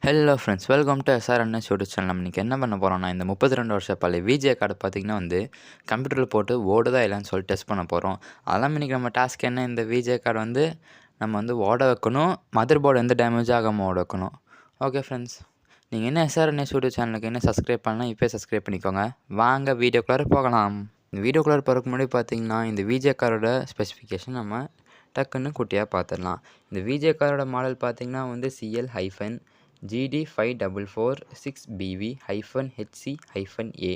Hello friends, welcome to SRNS YouTube channel. நம்ம இன்றைக்கி என்ன பண்ண போகிறோம்னா, இந்த 32 வருஷ பழைய விஜே கார்டு பார்த்திங்கன்னா கம்ப்யூட்டரில் போட்டு ஓடுதா இல்லைன்னு சொல்லி டெஸ்ட் பண்ண போகிறோம். அதெல்லாம் இன்றைக்கி நம்ம டாஸ்க் என்ன, இந்த விஜே கார்டு நம்ம ஓட வைக்கணும். மதர் போர்டு எந்த டேமேஜ் ஆகாமல் ஓட வைக்கணும். ஓகே ஃப்ரெண்ட்ஸ், நீங்கள் என்ன SRNS யூடியூப் சேனலுக்கு என்ன சப்ஸ்கிரைப் பண்ணலாம், இப்போ சப்ஸ்கிரைப் பண்ணிக்கோங்க. வாங்க வீடியோக்குள்ளார போகலாம். இந்த வீடியோக்குள்ளார போகிறதுக்கு முன்னாடி பார்த்திங்கன்னா, இந்த விஜே காரோட ஸ்பெசிஃபிகேஷன் நம்ம டக்குன்னு குட்டியாக பார்த்துடலாம். இந்த விஜே காரோட மாடல் பார்த்திங்கன்னா CL-GD5446BV-HC-A.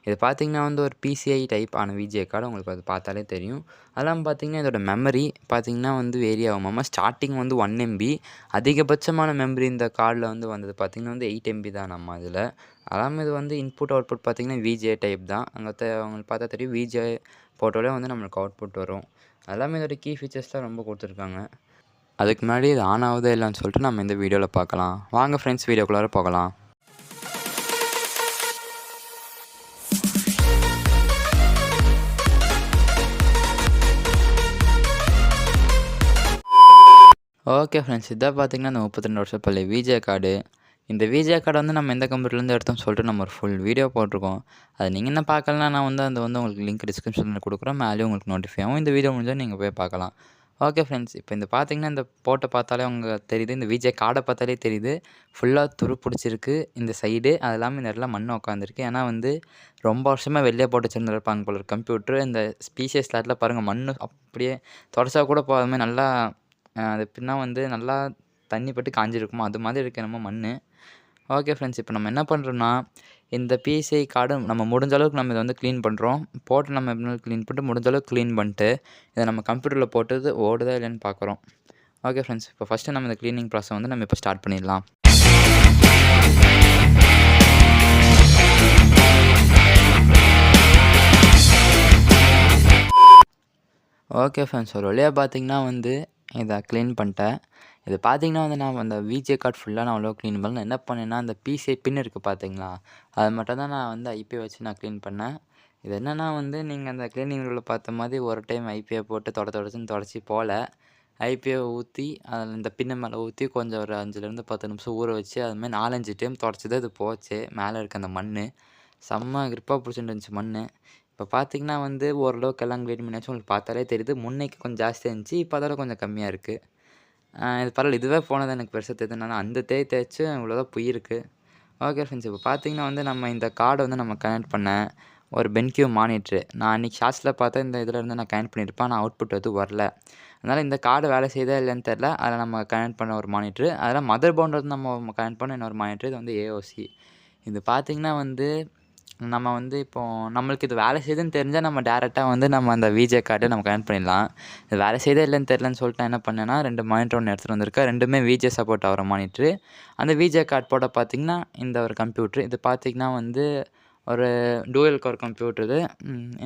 இது பார்த்திங்கன்னா ஒரு PCI டைப் ஆன விஜே கார்டு. உங்களுக்கு அது பார்த்தாலே தெரியும். அதெல்லாம் பார்த்திங்கன்னா இதோட மெமரி பார்த்திங்கன்னா வேரி ஆகுமாமா. ஸ்டார்டிங் 1 MB, அதிகபட்சமான மெமரி இந்த கார்டில் வந்தது பார்த்திங்கன்னா 8 MB தான் நம்ம இதில். அதெல்லாம் இது இன்புட் அவுட்புட் பார்த்திங்கன்னா விஜே டைப் தான். அவங்களுக்கு பார்த்தா தெரியும், விஜே போட்டோலே நம்மளுக்கு அவுட்புட் வரும். எல்லாமே இதோட கீ ஃபீச்சர்ஸ் தான் ரொம்ப கொடுத்துருக்காங்க. அதுக்கு முன்னாடி இது ஆன் ஆகுதா இல்லைன்னு சொல்லிட்டு நம்ம இந்த வீடியோவில் பார்க்கலாம். வாங்க ஃப்ரெண்ட்ஸ், வீடியோக்குள்ளார போகலாம். ஓகே ஃப்ரெண்ட்ஸ், இதான் பார்த்திங்கன்னா இந்த 32 வருஷம் பழைய விஜே கார்டு. இந்த விஜே கார்டு நம்ம எந்த கம்ப்யூட்டர்லேருந்து எடுத்தோம்னு சொல்லிட்டு நம்ம ஒரு ஃபுல் வீடியோ போட்டிருக்கோம். அது நீங்கள் என்ன பார்க்கலன்னா நான் அது உங்களுக்கு லிங்க் டிஸ்கிரிப்ஷனில் கொடுக்குறேன். மேலேயும் உங்களுக்கு நோட்டிஃபை ஆகும். இந்த வீடியோ முடிஞ்சால் நீங்கள் போய் பார்க்கலாம். ஓகே ஃப்ரெண்ட்ஸ், இப்போ இந்த பார்த்திங்கன்னா இந்த போட்டோ பார்த்தாலே உங்களுக்கு தெரியுது, இந்த விஜே கார்டை பார்த்தாலே தெரியுது, ஃபுல்லாக துரு பிடிச்சிருக்கு இந்த சைடு. அது இல்லாமல் இந்த இடத்துல மண் உட்காந்துருக்கு. ஏன்னா ரொம்ப வருஷமாக வெளியே போட்டு வச்சுருந்துருப்பாங்க போல கம்ப்யூட்ரு. இந்த ஸ்பீஷியஸ் ஸ்லாட்டில் பாருங்கள், மண் அப்படியே தொடச்சா கூட போகாத நல்லா அது எப்படின்னா நல்லா தண்ணி பட்டு காஞ்சிருக்குமோ அது மாதிரி இருக்குது நம்ம மண். ஓகே ஃப்ரெண்ட்ஸ், இப்போ நம்ம என்ன பண்ணுறோன்னா, இந்த PCI கார்டு நம்ம முடிஞ்ச அளவுக்கு நம்ம இதை க்ளீன் பண்ணுறோம். போட்டு நம்ம எப்படி க்ளீன் பண்ணிட்டு முடிஞ்ச அளவுக்கு க்ளீன் பண்ணிட்டு இதை நம்ம கம்ப்யூட்டரில் போட்டது ஓடுதா இல்லைன்னு பார்க்குறோம். ஓகே ஃப்ரெண்ட்ஸ், இப்போ ஃபஸ்ட்டு நம்ம இந்த க்ளீனிங் ப்ராசஸ் நம்ம இப்போ ஸ்டார்ட் பண்ணிடலாம். ஓகே ஃப்ரெண்ட்ஸ், ஒரு வழியாக பார்த்திங்கன்னா இதை க்ளீன் பண்ணிட்டேன். இது பார்த்திங்கன்னா நான் அந்த விஜே கார்டு ஃபுல்லாக நான் அவ்வளோ க்ளீன் பண்ணல. என்ன பண்ணேன்னா, அந்த PCI பின் இருக்குது பார்த்திங்களா, அது மட்டும் தான் நான் ஐபியை வச்சு நான் க்ளீன் பண்ணேன். இது என்னென்னா நீங்கள் அந்த க்ளீனிங் வீடியோவில் பார்த்த மாதிரி ஒரு டைம் ஐபியை போட்டு தொடச்சி போகல. ஐபியை ஊற்றி அதில் இந்த பின்னை மேலே ஊற்றி கொஞ்சம் ஒரு 5லேருந்து 10 நிமிஷம் ஊற வச்சு அதுமாதிரி 4-5 டைம் தொடச்சி தான் இது போச்சு. மேலே இருக்க அந்த மண் செம்ம கிரிப்பாக பிடிச்சிட்டு இருந்துச்சு மண். இப்போ பார்த்திங்கன்னா ஓரளவுக்கு எல்லாம் க்ளீன் பண்ணியாச்சு. உங்களுக்கு பார்த்தாலே தெரியுது, முன்னைக்கு கொஞ்சம் ஜாஸ்தியாக இருந்துச்சு, இப்போ அதோட கொஞ்சம் கம்மியாக இருக்குது. இது பரவாயில்ல, இதுவே போனது எனக்கு பெருசாக தெரியுது. நான் அந்த தேய்ச்சி இவ்வளோதான் போயிருக்கு. ஓகே ஃப்ரெண்ட்ஸ், இப்போ பார்த்திங்கன்னா நம்ம இந்த கார்டை நம்ம கனெக்ட் பண்ண ஒரு பென்கியூ மானிட்ரு. நான் அன்றைக்கி ஷார்ட்ஸில் பார்த்தா இந்த இதில் நான் கனெக்ட் பண்ணியிருப்பேன். ஆனால் அவுட்புட் வரல. அதனால் இந்த கார்டு வேலை செய்தா இல்லைன்னு தெரில. அதில் நம்ம கனெக்ட் பண்ண ஒரு மானிட்ரு, அதில் மதர் போர்டு நம்ம கனெக்ட் பண்ண இன்னொரு மானிட்ரு. இது AOC. இது பார்த்திங்கன்னா நம்ம இப்போது நம்மளுக்கு இது வேலை செய்யுதுன்னு தெரிஞ்சால் நம்ம டேரெக்டாக நம்ம அந்த விஜே கார்டை நம்ம கனெக்ட் பண்ணிடலாம். இது வேலை செய்தா இல்லைன்னு தெரிலன்னு சொல்லிட்டு நான் என்ன பண்ணேன்னா, 2 மானிட்டர் ஒன்று எடுத்துகிட்டு வந்திருக்கேன். 2மே விஜே சப்போர்ட் ஆகிற மானிட்ரு. அந்த விஜே கார்டு போட பார்த்திங்கன்னா இந்த ஒரு கம்ப்யூட்ரு. இது பார்த்திங்கன்னா ஒரு டூயல் கோர் கம்ப்யூட்ரு இது.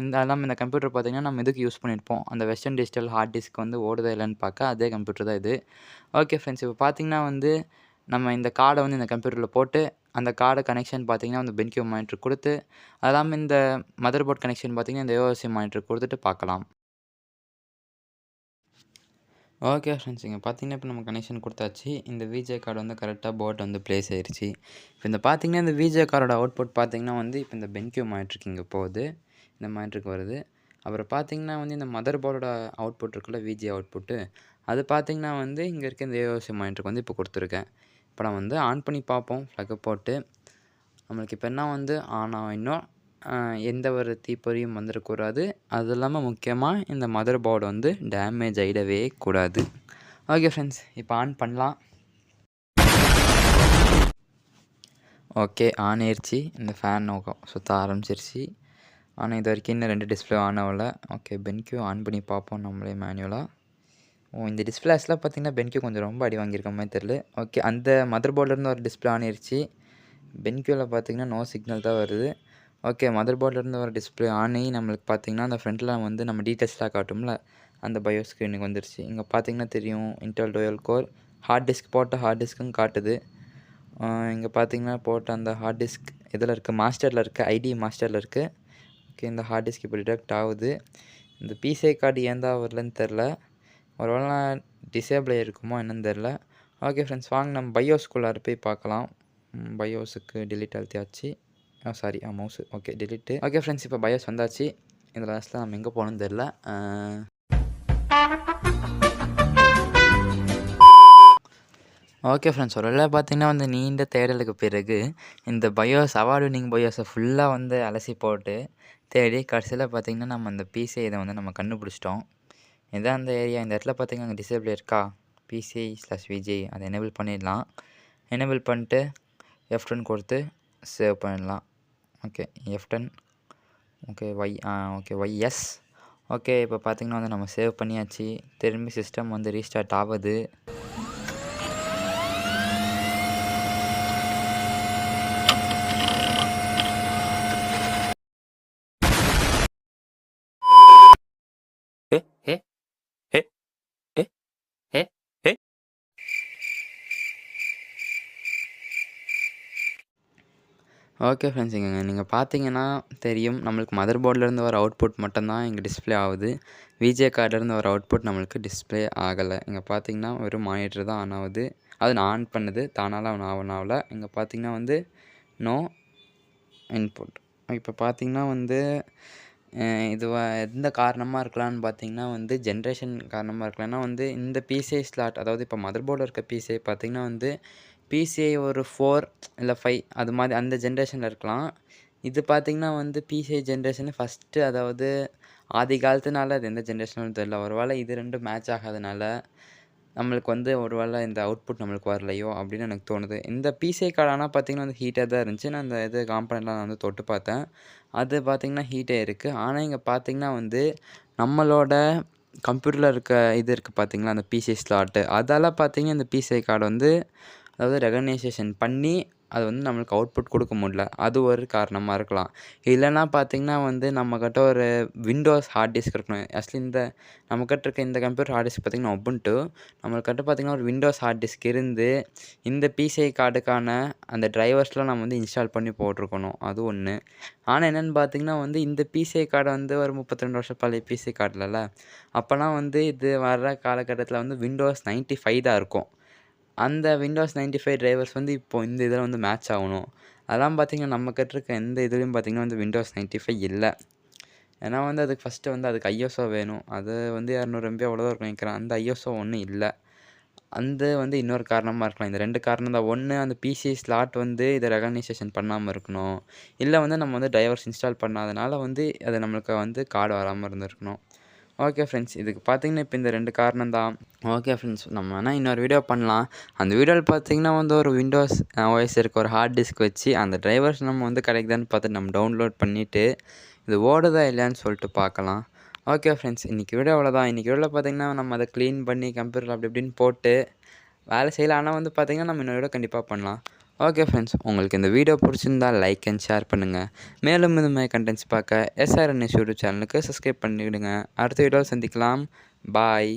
இந்த கம்ப்யூட்டர் பார்த்திங்கன்னா நம்ம இதுக்கு யூஸ் பண்ணியிருப்போம். அந்த வெஸ்டர்ன் டிஜிட்டல் ஹார்ட் டிஸ்க் ஓடுதா இல்லைன்னு பார்க்க அதே கம்ப்யூட்டர் தான் இது. ஓகே ஃப்ரெண்ட்ஸ், இப்போ பார்த்திங்கன்னா நம்ம இந்த கார்டை இந்த கம்ப்யூட்டரில் போட்டு அந்த கார்டு கனெக்ஷன் பார்த்திங்கன்னா பென்கியூ மானிட்ரு கொடுத்து, அது இல்லாமல் இந்த மதர் போர்ட் கனெக்ஷன் பார்த்திங்கன்னா இந்த AOC மானிட்ரு கொடுத்துட்டு பார்க்கலாம். ஓகே ஃப்ரெண்ட்ஸ், இங்கே பார்த்திங்கன்னா இப்போ நம்ம கனெக்ஷன் கொடுத்தாச்சு. இந்த விஜே கார்டு கரெக்டாக போர்ட் ப்ளேஸ் ஆயிடுச்சு. இப்போ இந்த பார்த்திங்கன்னா இந்த விஜே கார்டோட அவுட்புட் பார்த்திங்கன்னா இப்போ இந்த பென்கியூ மானிட்ருக்கு இங்கே போகுது, இந்த மானிட்ருக்கு வருது. அப்புறம் பார்த்திங்கன்னா இந்த மதர் போர்டோட அவுட்புட் இருக்குல்ல, விஜே அவுட்புட்டு, அது பார்த்திங்கன்னா இங்கே இருக்க இந்த AOC மானிட்ருக்கு இப்போ கொடுத்துருக்கேன். இப்போ நான் ஆன் பண்ணி பார்ப்போம் ஃப்ளக்கை போட்டு. நம்மளுக்கு இப்போ என்ன ஆன் ஆகும், இன்னும் எந்த ஒரு தீப்பொறியும் வந்துடக்கூடாது. அது இல்லாமல் முக்கியமாக இந்த மதர் போர்டு டேமேஜ் ஆகிடவே கூடாது. ஓகே ஃப்ரெண்ட்ஸ், இப்போ ஆன் பண்ணலாம். ஓகே, ஆன் ஆயிடுச்சு. இந்த ஃபேன் சுற்ற ஆரம்பிச்சிருச்சு. ஆனால் இது வரைக்கும் இன்னும் 2 டிஸ்பிளே ஆன் ஆகலை. ஓகே, பென்கியூ ஆன் பண்ணி பார்ப்போம் நம்மளே மேனுவலாக. இந்த டிஸ்பிளேஸ்லாம் பார்த்திங்கன்னா பென்கியூ கொஞ்சம் ரொம்ப அடி வாங்கியிருக்க மாதிரி தெரில. ஓகே, அந்த மதர் போர்ட்லேருந்து ஒரு டிஸ்பிளே ஆன் ஆயிடுச்சு. பென்கியூவில் பார்த்திங்கன்னா நோ சிக்னல் தான் வருது. ஓகே, மதர் போர்ட்லேருந்து ஒரு டிஸ்பிளே ஆன் ஆகி நம்மளுக்கு பார்த்திங்கன்னா அந்த ஃப்ரண்ட்டில் நம்ம டீட்டெயில்ஸ்லாம் காட்டும்ல, அந்த பயோ ஸ்க்ரீனுக்கு வந்துருச்சு. இங்கே பார்த்திங்கன்னா தெரியும், Intel dual core hard disk போட்ட ஹார்ட் டிஸ்க்குன்னு காட்டுது. இங்கே பார்த்திங்கன்னா போட்ட அந்த ஹார்ட் டிஸ்க் இதில் இருக்குது, மாஸ்டரில் இருக்குது, ஐடி மாஸ்டரில் இருக்குது. ஓகே, இந்த ஹார்ட் டிஸ்க் இப்போ டிடெக்ட் ஆகுது. இந்த PCI கார்டு ஏன் தான் வரலன்னு தெரில. ஒருவேளை டிசேபிள் ஆகிருக்குமோ என்னன்னு தெரில. ஓகே ஃப்ரெண்ட்ஸ், வாங்க நம்ம பயோஸ்குள்ளார போய் பார்க்கலாம். பயோஸுக்கு டிலீட் அழுத்தியாச்சு. Sorry mouse. Okay delete. Okay friends, இப்போ பயோஸ் வந்தாச்சு. இந்த லாஸ்ட்டில் நம்ம எங்கே போகணும்னு தெரில. ஓகே ஃப்ரெண்ட்ஸ், ஒரு வேளை பார்த்தீங்கன்னா வந்து நீண்ட தேடலுக்கு பிறகு இந்த பயோஸ் அவார்டு வின்னிங் பயோஸை ஃபுல்லாக வந்து அலசி போட்டு தேடி கடைசியில் பார்த்தீங்கன்னா நம்ம அந்த பிசிஐ இதை வந்து நம்ம கண்டுபிடிச்சிட்டோம். இதான் அந்த ஏரியா. இந்த இடத்துல பார்த்தீங்கன்னா அங்கே டிசேபிள் இருக்கா, PCI/VGI அதை எனேபிள் பண்ணிடலாம். எனேபிள் பண்ணிட்டு F10 கொடுத்து சேவ் பண்ணிடலாம். Okay F10. Okay YS. Okay இப்போ பார்த்தீங்கன்னா வந்து நம்ம சேவ் பண்ணியாச்சு. திரும்பி சிஸ்டம் வந்து ரீஸ்டார்ட் ஆகுது. ஓகே ஃப்ரெண்ட்ஸ், இங்கே நீங்கள் பார்த்தீங்கன்னா தெரியும், நம்மளுக்கு மதர் போர்ட்லேருந்து வர அவுட்புட் மட்டும்தான் இங்கே டிஸ்பிளே ஆகுது. விஜே கார்ட்லேருந்து வர அவுட்புட் நம்மளுக்கு டிஸ்பிளே ஆகலை. இங்கே பார்த்தீங்கன்னா வெறும் மானிட்டர் தான் ஆன் ஆகுது. அது நான் ஆன் பண்ணுது, தானாலாம் ஆன் ஆகலை. இங்கே பார்த்தீங்கன்னா வந்து நோ இன்புட். இப்போ பார்த்தீங்கன்னா வந்து இது எந்த காரணமாக இருக்கலாம்னு பார்த்தீங்கன்னா வந்து ஜென்ரேஷன் காரணமாக இருக்கலாம். ஏன்னா வந்து இந்த PCI ஸ்லாட், அதாவது இப்போ மதர் போர்டில் இருக்க PCI பார்த்தீங்கன்னா வந்து PCI ஒரு 4 இல்லை 5 அது மாதிரி அந்த ஜென்ரேஷனில் இருக்கலாம். இது பார்த்திங்கன்னா வந்து PCI ஜென்ரேஷனு ஃபஸ்ட்டு, அதாவது ஆதி காலத்துனால அது எந்த ஜென்ரேஷனும் தெரியல. ஒரு வேளை இது ரெண்டும் மேட்ச் ஆகாதனால நம்மளுக்கு வந்து ஒரு வேளை இந்த அவுட்புட் நம்மளுக்கு வரலையோ அப்படின்னு எனக்கு தோணுது. இந்த PCI கார்டு ஆனால் பார்த்திங்கன்னா வந்து ஹீட்டாக தான் இருந்துச்சு. நான் இந்த இது காம்பனண்ட்லாம் நான் வந்து தொட்டு பார்த்தேன். அது பார்த்திங்கன்னா ஹீட்டே இருக்குது. ஆனால் இங்கே பார்த்திங்கன்னா வந்து நம்மளோட கம்ப்யூட்டரில் இருக்க இது இருக்குது பார்த்திங்களா, அந்த PCI ஸ்லாட்டு, அதால் பார்த்திங்கன்னா இந்த PCI கார்டு வந்து அதாவது ரெகக்னைசேஷன் பண்ணி அது வந்து நம்மளுக்கு அவுட்புட் கொடுக்க முடியல. அது ஒரு காரணமாக இருக்கலாம். இல்லைன்னா பார்த்திங்கன்னா வந்து நம்மக்கிட்ட ஒரு விண்டோஸ் ஹார்ட் டிஸ்க் இருக்கணும். ஆக்சுவலி இந்த நம்மக்கிட்ட இருக்க இந்த கம்ப்யூட்டர் ஹார்ட் டிஸ்க் பார்த்திங்கன்னா உபுண்டு. நம்மக்கிட்ட பார்த்திங்கன்னா ஒரு விண்டோஸ் ஹார்ட் டிஸ்க் இருந்து இந்த PCI கார்டுக்கான அந்த டிரைவர்ஸ்லாம் நம்ம வந்து இன்ஸ்டால் பண்ணி போட்டிருக்கணும். அது ஒன்று. ஆனால் என்னென்னு பார்த்திங்கன்னா வந்து இந்த PCI கார்டை வந்து ஒரு 32 வருஷம் பழைய PCI கார்டில்ல, அப்போலாம் வந்து இது வர்ற காலகட்டத்தில் வந்து விண்டோஸ் 95 தான் இருக்கும். அந்த விண்டோஸ் 95 டிரைவர்ஸ் வந்து இப்போது இந்த இதில் வந்து மேட்ச் ஆகணும். அதெல்லாம் பார்த்திங்கன்னா நம்மக்கிட்ட இருக்க எந்த இதுலேயும் பார்த்திங்கன்னா வந்து விண்டோஸ் 95 இல்லை. ஏன்னா வந்து அதுக்கு ஃபஸ்ட்டு வந்து அதுக்கு ISO வேணும். அது வந்து 200 MB அவ்வளோதான் இருக்கும் நினைக்கிறேன். அந்த ISO ஒன்றும் இல்லை. அந்த வந்து இன்னொரு காரணமாக இருக்கலாம். இந்த 2 காரணம் தான். ஒன்று, அந்த PCI ஸ்லாட் வந்து இதை ரெகக்னைசேஷன் பண்ணாமல் இருக்கணும். இல்லை வந்து நம்ம வந்து டிரைவர்ஸ் இன்ஸ்டால் பண்ணாதனால வந்து அது நம்மளுக்கு வந்து கார்டு வராமல் இருந்திருக்கணும். ஓகே ஃப்ரெண்ட்ஸ், இதுக்கு பார்த்தீங்கன்னா இப்போ இந்த 2 காரணம் தான். ஓகே ஃப்ரெண்ட்ஸ், நம்ம வேணால் இன்னொரு வீடியோ பண்ணலாம். அந்த வீடியோவில் பார்த்தீங்கன்னா வந்து ஒரு விண்டோஸ் OS இருக்க ஒரு ஹார்ட் டிஸ்க் வச்சு அந்த டிரைவர்ஸ் நம்ம வந்து கிடைக்குதான்னு பார்த்துட்டு நம்ம டவுன்லோட் பண்ணிவிட்டு இது ஓடுதா இல்லையான்னு சொல்லிட்டு பார்க்கலாம். ஓகே ஃப்ரெண்ட்ஸ், இன்றைக்கி வீடியோ அவ்வளோதான். இன்றைக்கி வீடியோவில் பார்த்தீங்கன்னா நம்ம அதை க்ளீன் பண்ணி கம்ப்யூட்டரில் அப்படி இப்படின்னு போட்டு வேலை செய்யலாம். ஆனால் வந்து பார்த்திங்கன்னா நம்ம இன்னொரு வீடியோ கண்டிப்பாக பண்ணலாம். ஓகே ஃப்ரெண்ட்ஸ், உங்களுக்கு இந்த வீடியோ பிடிச்சிருந்தால் லைக் அண்ட் ஷேர் பண்ணுங்கள். மேலும் இந்த மாதிரி கண்டென்ட்ஸ் பார்க்க SRNS யூடியூப் சேனலுக்கு சப்ஸ்கிரைப் பண்ணிவிடுங்க. அடுத்த வீடியோவில் சந்திக்கலாம். பாய்.